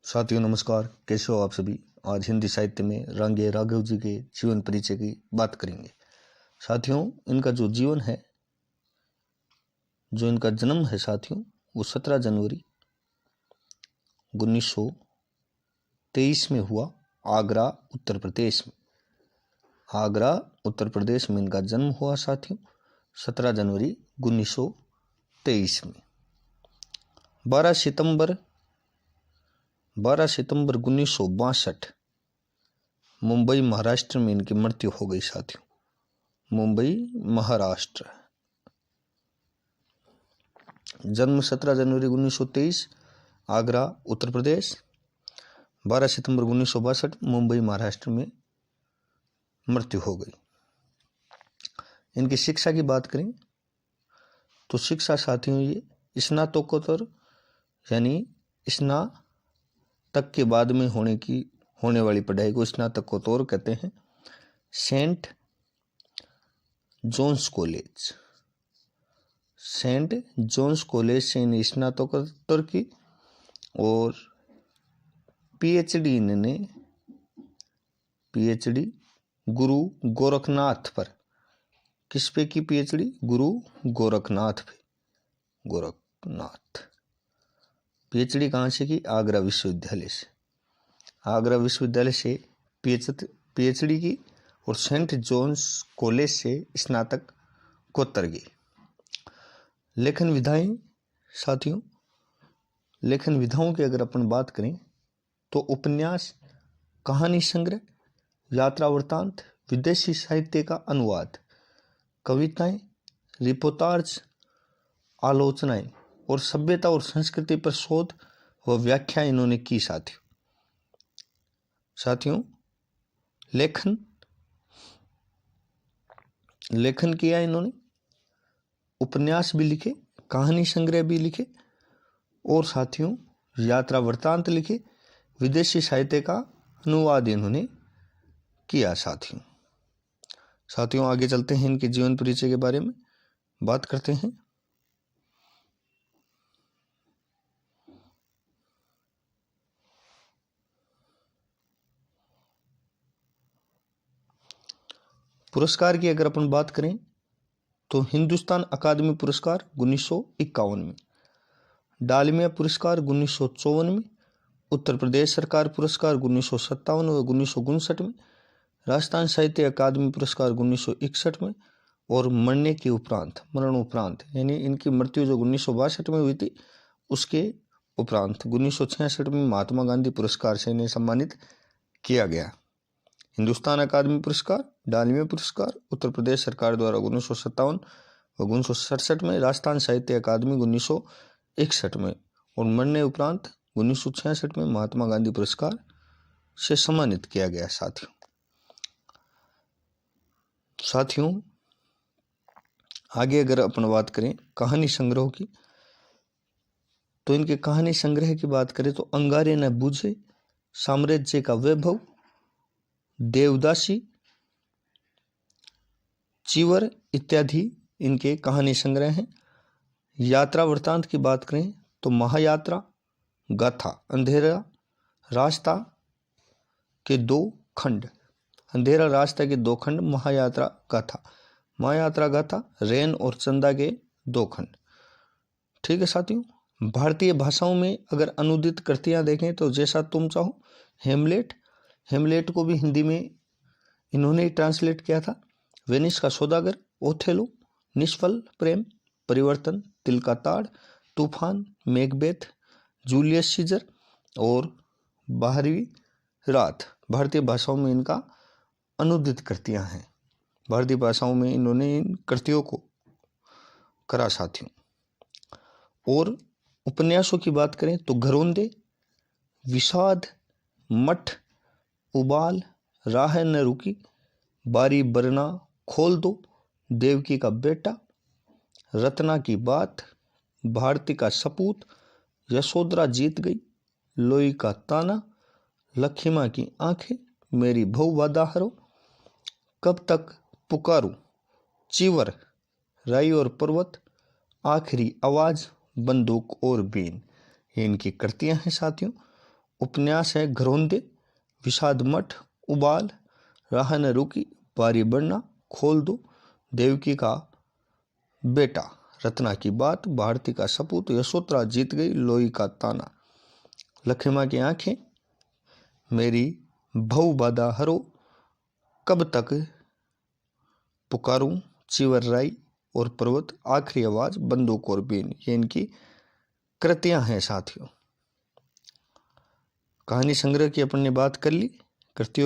साथियों नमस्कार, कैसे हो आप सभी। आज हिंदी साहित्य में रांगे राघव जी के जीवन परिचय की बात करेंगे। साथियों, इनका जो जीवन है, जो इनका जन्म है साथियों, वो 17 जनवरी 1923 में हुआ, आगरा उत्तर प्रदेश में। आगरा उत्तर प्रदेश में इनका जन्म हुआ साथियों, 17 जनवरी 1923 में। 12 सितंबर 1962 मुंबई महाराष्ट्र में इनकी मृत्यु हो गई साथियों। मुंबई महाराष्ट्र। जन्म 17 जनवरी 1923, आगरा उत्तर प्रदेश। 12 सितंबर 1962 मुंबई महाराष्ट्र में मृत्यु हो गई। इनकी शिक्षा की बात करें तो शिक्षा साथियों, ये स्नातकोत्तर यानी स्नातक के बाद में होने वाली पढ़ाई को स्नातकोत्तर कहते हैं। सेंट जॉन्स कॉलेज से इन्हें स्नातकोत्तर की और पीएचडी गुरु गोरखनाथ पर। किस पे की पीएचडी? गुरु गोरखनाथ पे। पीएचडी कहाँ से की? आगरा विश्वविद्यालय से। आगरा विश्वविद्यालय से पीएचडी की और सेंट जॉन्स कॉलेज से स्नातकोत्तर की। लेखन विधाएं साथियों, लेखन विधाओं की अगर अपन बात करें तो उपन्यास, कहानी संग्रह, यात्रा वृत्तांत, विदेशी साहित्य का अनुवाद, कविताएं, रिपोर्टाज, आलोचनाएं और सभ्यता और संस्कृति पर शोध व व्याख्या इन्होंने की साथियों। लेखन किया इन्होंने, उपन्यास भी लिखे, कहानी संग्रह भी लिखे और साथियों यात्रा वृत्तांत लिखे, विदेशी साहित्य का अनुवाद इन्होंने किया साथियों आगे चलते हैं, इनके जीवन परिचय के बारे में बात करते हैं। पुरस्कार की अगर अपन बात करें तो हिंदुस्तान अकादमी पुरस्कार 1951 में, डालमिया पुरस्कार 1954 में, उत्तर प्रदेश सरकार पुरस्कार 1957 व 1959 में, राजस्थान साहित्य अकादमी पुरस्कार 1961 में और मरण उपरांत यानी इनकी मृत्यु जो 1962 में हुई थी, उसके उपरांत 1966 में महात्मा गांधी पुरस्कार से इन्हें सम्मानित किया गया। हिंदुस्तान अकादमी पुरस्कार, डालमिया पुरस्कार उत्तर प्रदेश सरकार द्वारा 1957 व 1967 में, राजस्थान साहित्य अकादमी 1961 में और मरने उपरांत 1966 में महात्मा गांधी पुरस्कार से सम्मानित किया गया साथियों आगे अगर अपन बात करें कहानी संग्रह की तो इनके कहानी संग्रह की बात करें तो अंगारे न बूझे, साम्राज्य का वैभव, देवदासी, चीवर इत्यादि इनके कहानी संग्रह हैं। यात्रा वृत्तांत की बात करें तो महायात्रा, गाथा, अंधेरा रास्ता के दो खंड, महायात्रा गाथा, रेन और चंदा के 2 खंड। ठीक है साथियों। भारतीय भाषाओं में अगर अनुदित कृतियां देखें तो जैसा तुम चाहो, हेमलेट को भी हिंदी में इन्होंने ही ट्रांसलेट किया था। वेनिस का सौदागर, ओथेलो, निष्फल प्रेम, परिवर्तन, तिल का ताड़, तूफान, मैकबेथ, जूलियस सीजर और बाहरवीं रात भारतीय भाषाओं में इनका अनुदित कृतियां हैं। भारतीय भाषाओं में इन्होंने इन कृतियों को करा साथियों। और उपन्यासों की बात करें तो घरोंदे, विषाद, मठ, उबाल, राह न रुकी, बारी बरना खोल दो, देवकी का बेटा, रत्ना की बात, भारती का सपूत, यशोधरा जीत गई, लोई का ताना, लक्ष्मा की आंखें, मेरी भव वादा हरो, कब तक पुकारूं, चीवर, राई और पर्वत, आखिरी आवाज, बंदूक और बीन, ये इनकी कृतियां हैं साथियों। उपन्यास है घरौंदे, विषाद मठ, उबाल, राह न रुकी, बारी बढ़ना, खोल दो, देवकी का बेटा, रत्ना की बात, भारती का सपूत, यशोत्रा जीत गई, लोई का ताना, लखीमा की आंखें, मेरी भऊ बाधा हरो, कब तक पुकारूं, चिवर राई और पर्वत, आखिरी आवाज, बंदूक और बीन। ये इनकी कृतियां हैं साथियों। कहानी संग्रह की अपन ने बात कर ली। कृतियों